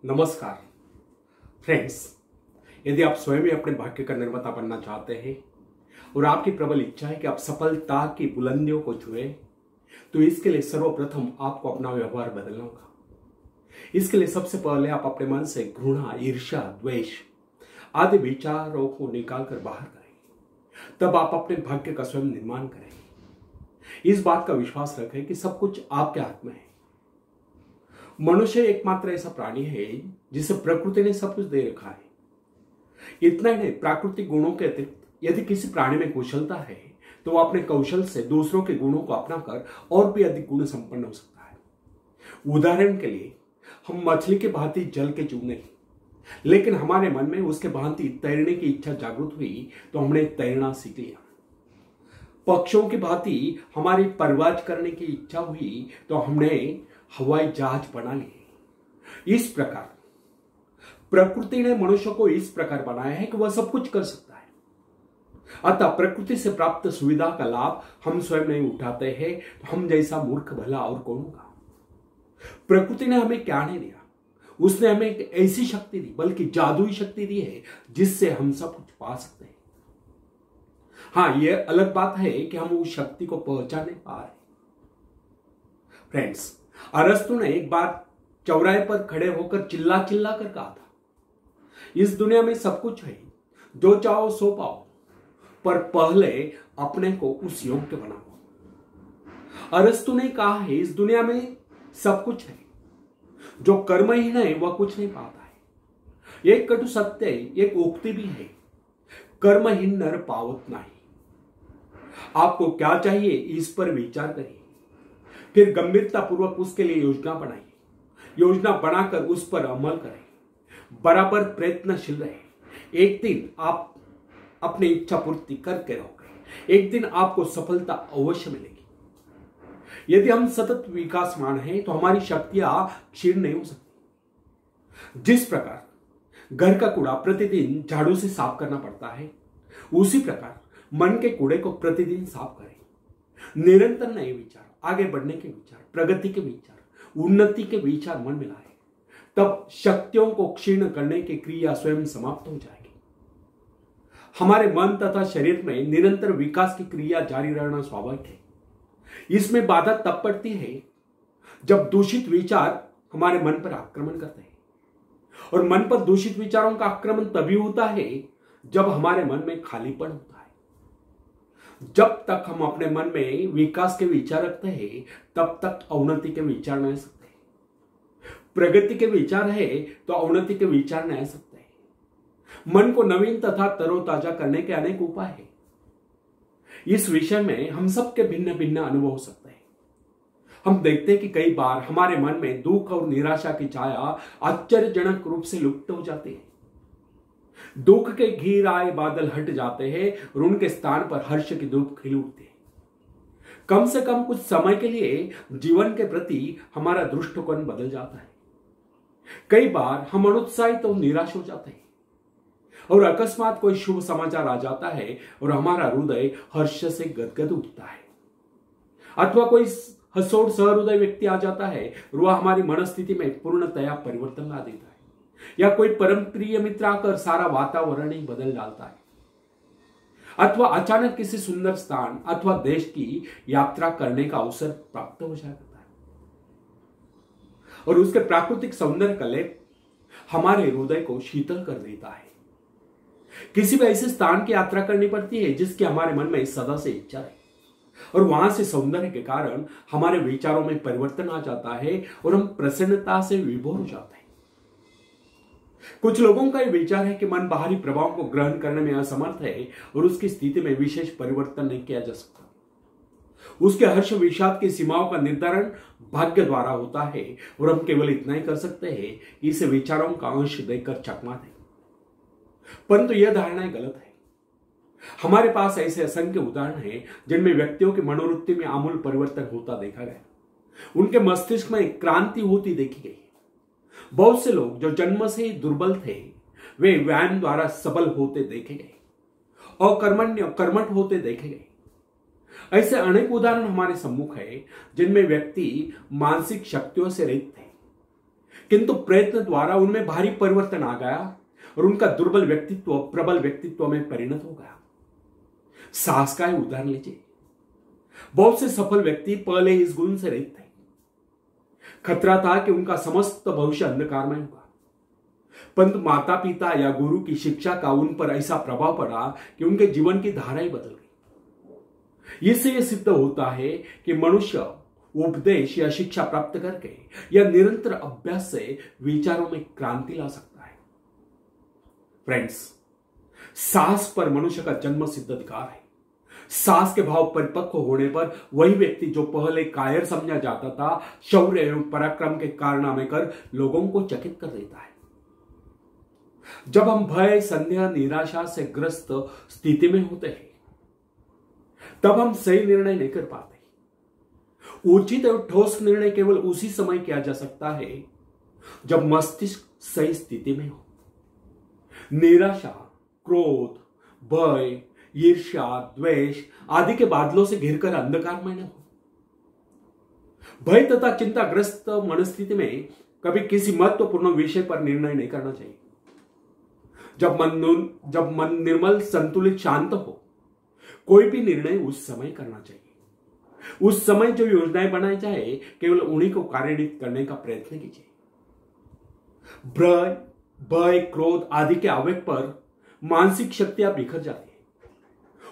नमस्कार फ्रेंड्स, यदि आप स्वयं ही अपने भाग्य का निर्माता बनना चाहते हैं और आपकी प्रबल इच्छा है कि आप सफलता की बुलंदियों को छुए, तो इसके लिए सर्वप्रथम आपको अपना व्यवहार बदलना होगा। इसके लिए सबसे पहले आप अपने मन से घृणा, ईर्ष्या, द्वेष आदि विचारों को निकालकर बाहर करें। तब आप अपने भाग्य का स्वयं निर्माण करें। इस बात का विश्वास रखें कि सब कुछ आपके हाथ में है। मनुष्य एकमात्र ऐसा प्राणी है जिसे प्रकृति ने सब कुछ दे रखा है। इतना ही नहीं, प्राकृतिक गुणों के अतिरिक्त यदि किसी प्राणी में कुशलता है तो वह अपने कौशल से दूसरों के गुणों को अपनाकर और भी अधिक गुण संपन्न हो सकता है। उदाहरण के लिए, हम मछली के भांति जल के जीव नहीं, लेकिन हमारे मन में उसके भांति तैरने की इच्छा जागृत हुई तो हमने तैरना सीख लिया। पक्षियों की भांति हमारी परवाज करने की इच्छा हुई तो हमने हवाई जहाज बना लिए। इस प्रकार प्रकृति ने मनुष्य को इस प्रकार बनाया है कि वह सब कुछ कर सकता है। अतः प्रकृति से प्राप्त सुविधा का लाभ हम स्वयं नहीं उठाते हैं तो हम जैसा मूर्ख भला और कौन होगा। प्रकृति ने हमें क्या नहीं दिया, उसने हमें एक ऐसी शक्ति दी, बल्कि जादुई शक्ति दी है जिससे हम सब कुछ पा सकते हैं। हाँ, यह अलग बात है कि हम उस शक्ति को पहचान नहीं पा रहे। फ्रेंड्स, अरस्तु ने एक बार चौराहे पर खड़े होकर चिल्ला चिल्ला कर कहा था, इस दुनिया में सब कुछ है, जो चाहो सो पाओ, पर पहले अपने को उस योग्य बनाओ। अरस्तु ने कहा है, इस दुनिया में सब कुछ है, जो कर्महीन है वह कुछ नहीं पाता है। एक कटु सत्य, एक उक्ति भी है, कर्महीन नर पावत नहीं। आपको क्या चाहिए, इस पर विचार करिए, फिर गंभीरता पूर्वक उसके लिए योजना बनाइए। योजना बनाकर उस पर अमल करें, बराबर प्रयत्नशील रहे। एक दिन आप अपनी इच्छा पूर्ति करके रहोगे, एक दिन आपको सफलता अवश्य मिलेगी। यदि हम सतत विकासमान हैं तो हमारी शक्तियां क्षीण नहीं हो सकती। जिस प्रकार घर का कूड़ा प्रतिदिन झाड़ू से साफ करना पड़ता है, उसी प्रकार मन के कूड़े को प्रतिदिन साफ करें। निरंतर नए विचार, आगे बढ़ने के विचार, प्रगति के विचार, उन्नति के विचार मन में लाए, तब शक्तियों को क्षीण करने की क्रिया स्वयं समाप्त हो जाएगी। हमारे मन तथा शरीर में निरंतर विकास की क्रिया जारी रहना स्वाभाविक है। इसमें बाधा तब पड़ती है जब दूषित विचार हमारे मन पर आक्रमण करते हैं, और मन पर दूषित विचारों का आक्रमण तभी होता है जब हमारे मन में खालीपन होता है। जब तक हम अपने मन में विकास के विचार रखते हैं, तब तक अवनति के विचार नहीं आ सकते। प्रगति के विचार है तो अवनति के विचार नहीं आ सकते। मन को नवीन तथा तरोताजा करने के अनेक उपाय हैं। इस विषय में हम सबके भिन्न भिन्न अनुभव हो सकते हैं। हम देखते हैं कि कई बार हमारे मन में दुख और निराशा की छाया आश्चर्यजनक रूप से लुप्त हो जाती है। दुख के घिर आए बादल हट जाते हैं और उनके स्थान पर हर्ष की धूप खिल उठती है। कम से कम कुछ समय के लिए जीवन के प्रति हमारा दृष्टिकोण बदल जाता है। कई बार हम अनुत्साहित और निराश हो जाते हैं, और अकस्मात कोई शुभ समाचार आ जाता है और हमारा हृदय हर्ष से गदगद उठता है। अथवा कोई हसोड़ सहृदय व्यक्ति आ जाता है और वह हमारी मनस्थिति में पूर्णतया परिवर्तन ला देता है। या कोई परम प्रिय मित्र आकर सारा वातावरण ही बदल डालता है। अथवा अचानक किसी सुंदर स्थान अथवा देश की यात्रा करने का अवसर प्राप्त हो जाता है, और उसके प्राकृतिक सौंदर्य का लेप हमारे हृदय को शीतल कर देता है। किसी भी ऐसे स्थान की यात्रा करनी पड़ती है जिसकी हमारे मन में सदा से इच्छा है, और वहां से सौंदर्य के कारण हमारे विचारों में परिवर्तन आ जाता है और हम प्रसन्नता से विभोर हो जाते हैं। कुछ लोगों का यह विचार है कि मन बाहरी प्रभाव को ग्रहण करने में असमर्थ है और उसकी स्थिति में विशेष परिवर्तन नहीं किया जा सकता। उसके हर्ष विषाद की सीमाओं का निर्धारण भाग्य द्वारा होता है, और हम केवल इतना ही कर सकते हैं कि इसे विचारों का अंश देकर चकमा दें। परंतु यह धारणा गलत है। हमारे पास ऐसे असंख्य उदाहरण हैं जिनमें व्यक्तियों की मनोवृत्ति में आमूल परिवर्तन होता देखा गया। उनके मस्तिष्क में क्रांति होती देखी गई। बहुत से लोग जो जन्म से ही दुर्बल थे, वे व्यायाम द्वारा सबल होते देखे गए और कर्मठ होते देखे गए। ऐसे अनेक उदाहरण हमारे सम्मुख है जिनमें व्यक्ति मानसिक शक्तियों से रहित थे, किंतु प्रयत्न द्वारा उनमें भारी परिवर्तन आ गया और उनका दुर्बल व्यक्तित्व प्रबल व्यक्तित्व में परिणत हो गया। साहस का उदाहरण लीजिए। बहुत से सफल व्यक्ति पहले इस गुण से रहित थे। खतरा था कि उनका समस्त भविष्य अंधकारमय होगा, परंतु माता पिता या गुरु की शिक्षा का उन पर ऐसा प्रभाव पड़ा कि उनके जीवन की धारा ही बदल गई। इससे यह सिद्ध होता है कि मनुष्य उपदेश या शिक्षा प्राप्त करके या निरंतर अभ्यास से विचारों में क्रांति ला सकता है। फ्रेंड्स, साहस पर मनुष्य का जन्म सिद्ध अधिकार है। साहस के भाव परिपक्व होने पर वही व्यक्ति जो पहले कायर समझा जाता था, शौर्य एवं पराक्रम के कारनामे कर लोगों को चकित कर देता है। जब हम भय, संदेह, निराशा से ग्रस्त स्थिति में होते हैं, तब हम सही निर्णय नहीं कर पाते। उचित एवं ठोस निर्णय केवल उसी समय किया जा सकता है जब मस्तिष्क सही स्थिति में हो। निराशा, क्रोध, भय, ईर्ष्या, द्वेष आदि के बादलों से घिरकर अंधकारमय न हो। भय तथा चिंताग्रस्त मनस्थिति में कभी किसी महत्वपूर्ण विषय पर निर्णय नहीं करना चाहिए। जब मन निर्मल, संतुलित, शांत हो, कोई भी निर्णय उस समय करना चाहिए। उस समय जो योजनाएं बनाई जाए, केवल उन्हीं को कार्यान्वित करने का प्रयत्न कीजिए। भय, क्रोध आदि के आवेग पर मानसिक शक्तियां बिखर जाती है।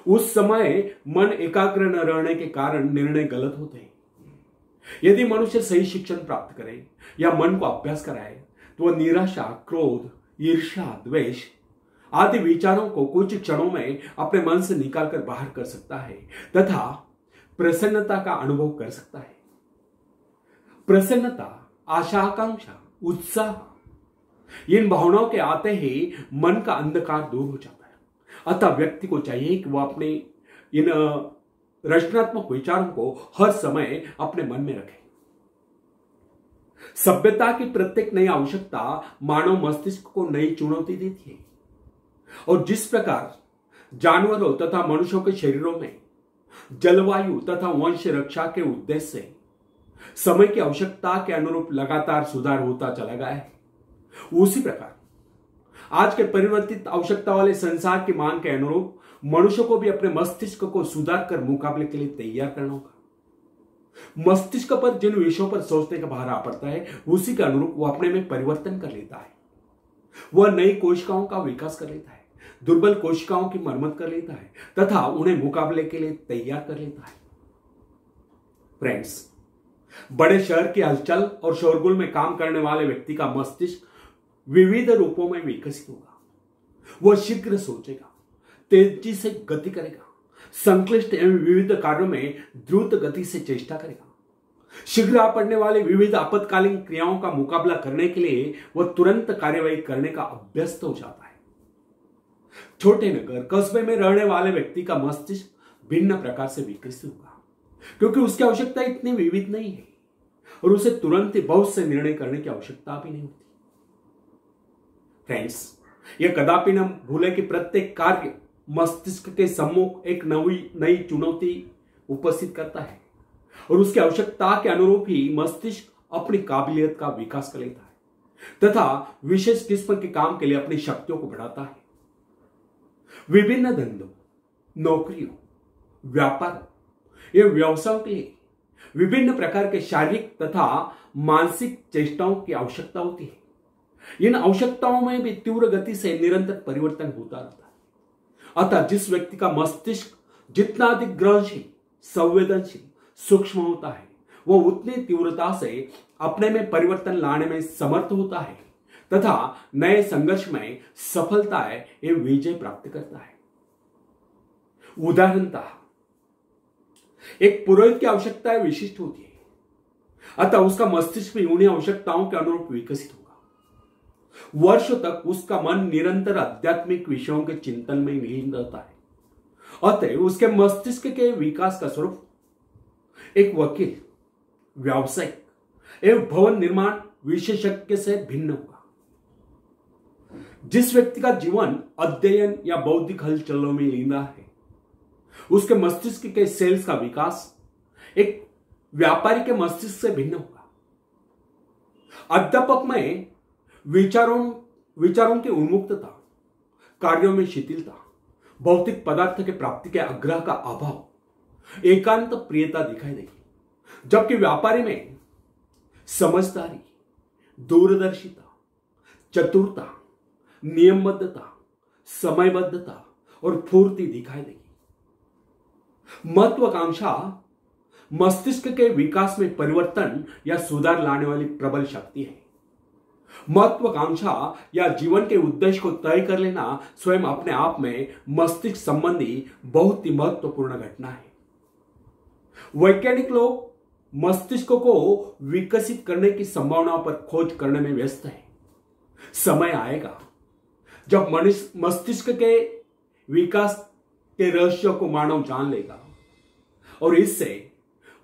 उस समय मन एकाग्र न रहने के कारण निर्णय गलत होते हैं। यदि मनुष्य सही शिक्षण प्राप्त करे या मन को अभ्यास कराए, तो वह निराशा, क्रोध, ईर्ष्या, द्वेष आदि विचारों को कुछ क्षणों में अपने मन से निकालकर बाहर कर सकता है तथा प्रसन्नता का अनुभव कर सकता है। प्रसन्नता, आशा, आकांक्षा, उत्साह इन भावनाओं के आते ही मन का अंधकार दूर हो जाता है। अतः व्यक्ति को चाहिए कि वह अपने इन रचनात्मक विचारों को हर समय अपने मन में रखे। सभ्यता की प्रत्येक नई आवश्यकता मानव मस्तिष्क को नई चुनौती देती है, और जिस प्रकार जानवरों तथा मनुष्यों के शरीरों में जलवायु तथा वंश रक्षा के उद्देश्य से समय की आवश्यकता के अनुरूप लगातार सुधार होता चला गया है, उसी प्रकार आज के परिवर्तित आवश्यकता वाले संसार की मांग के अनुरूप मनुष्य को भी अपने मस्तिष्क को सुधार कर मुकाबले के लिए तैयार करना होगा। मस्तिष्क पर जिन विषयों पर सोचने का भार आ पड़ता है, उसी के अनुरूप वह अपने में परिवर्तन कर लेता है। वह नई कोशिकाओं का विकास कर लेता है, दुर्बल कोशिकाओं की मरम्मत कर लेता है तथा उन्हें मुकाबले के लिए तैयार कर लेता है। फ्रेंड्स, बड़े शहर की हलचल और शोरगुल में काम करने वाले व्यक्ति का मस्तिष्क विविध रूपों में विकसित होगा। वह शीघ्र सोचेगा, तेजी से गति करेगा, संक्लिष्ट एवं विविध कार्यों में द्रुत गति से चेष्टा करेगा। शीघ्र आ पड़ने वाले विविध आपातकालीन क्रियाओं का मुकाबला करने के लिए वह तुरंत कार्यवाही करने का अभ्यस्त हो जाता है। छोटे नगर, कस्बे में रहने वाले व्यक्ति का मस्तिष्क भिन्न प्रकार से विकसित होगा, क्योंकि उसकी आवश्यकता इतनी विविध नहीं है और उसे तुरंत ही बहुत से निर्णय करने की आवश्यकता भी नहीं होती। फ्रेंड्स, यह कदापि न भूले कि प्रत्येक कार्य मस्तिष्क के सम्मुख एक नई चुनौती उपस्थित करता है और उसकी आवश्यकता के अनुरूप ही मस्तिष्क अपनी काबिलियत का विकास कर लेता है तथा विशेष किस्म के काम के लिए अपनी शक्तियों को बढ़ाता है। विभिन्न धंधों, नौकरियों, व्यापार एवं व्यवसायों के लिए विभिन्न प्रकार के शारीरिक तथा मानसिक चेष्टाओं की आवश्यकता होती है। इन आवश्यकताओं में भी तीव्र गति से निरंतर परिवर्तन होता रहता है। अतः जिस व्यक्ति का मस्तिष्क जितना अधिक ग्रहणशील, संवेदनशील, सूक्ष्म होता है, वह उतनी तीव्रता से अपने में परिवर्तन लाने में समर्थ होता है तथा नए संघर्ष में सफलता एवं विजय प्राप्त करता है। उदाहरणतः एक पुरोहित की आवश्यकताएं विशिष्ट होती है, अतः उसका मस्तिष्क भी उन्हीं आवश्यकताओं के अनुरूप विकसित होगा। वर्षों तक उसका मन निरंतर आध्यात्मिक विषयों के चिंतन में लीन रहता है, अतः उसके मस्तिष्क के विकास का स्वरूप एक वकील, व्यावसायिक एवं भवन निर्माण विशेषज्ञ से भिन्न होगा। जिस व्यक्ति का जीवन अध्ययन या बौद्धिक हलचलों में लीन रहा है, उसके मस्तिष्क के सेल्स का विकास एक व्यापारी के मस्तिष्क से भिन्न होगा। अध्यापक में विचारों की उन्मुक्तता, कार्यों में शिथिलता, भौतिक पदार्थ के प्राप्ति के आग्रह का अभाव, एकांत प्रियता दिखाई देगी। जबकि व्यापारी में समझदारी, दूरदर्शिता, चतुरता, नियमबद्धता, समयबद्धता और फूर्ति दिखाई देगी। महत्वाकांक्षा मस्तिष्क के विकास में परिवर्तन या सुधार लाने वाली प्रबल शक्ति है। महत्वाकांक्षा या जीवन के उद्देश्य को तय कर लेना स्वयं अपने आप में मस्तिष्क संबंधी बहुत ही महत्वपूर्ण घटना है। वैज्ञानिक लोग मस्तिष्क को विकसित करने की संभावनाओं पर खोज करने में व्यस्त हैं। समय आएगा जब मस्तिष्क के विकास के रहस्य को मानव जान लेगा और इससे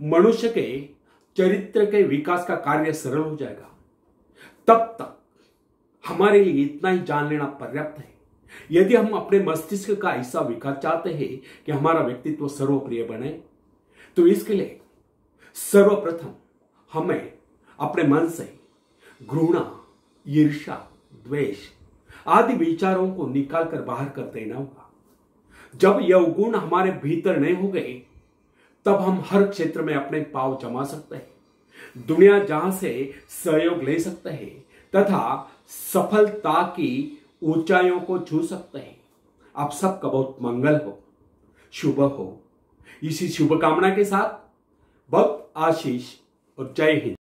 मनुष्य के चरित्र के विकास का कार्य सरल हो जाएगा। तब तक हमारे लिए इतना ही जान लेना पर्याप्त है। यदि हम अपने मस्तिष्क का ऐसा विकास चाहते हैं कि हमारा व्यक्तित्व सर्वप्रिय बने, तो इसके लिए सर्वप्रथम हमें अपने मन से घृणा, ईर्ष्या, द्वेष आदि विचारों को निकालकर बाहर कर देना होगा। जब यह गुण हमारे भीतर नहीं हो गए, तब हम हर क्षेत्र में अपने पांव जमा सकते हैं, दुनिया जहां से सहयोग ले सकते हैं तथा सफलता की ऊंचाइयों को छू सकते हैं। आप सबका बहुत मंगल हो, शुभ हो। इसी शुभकामना के साथ बहुत आशीष और जय हिंद।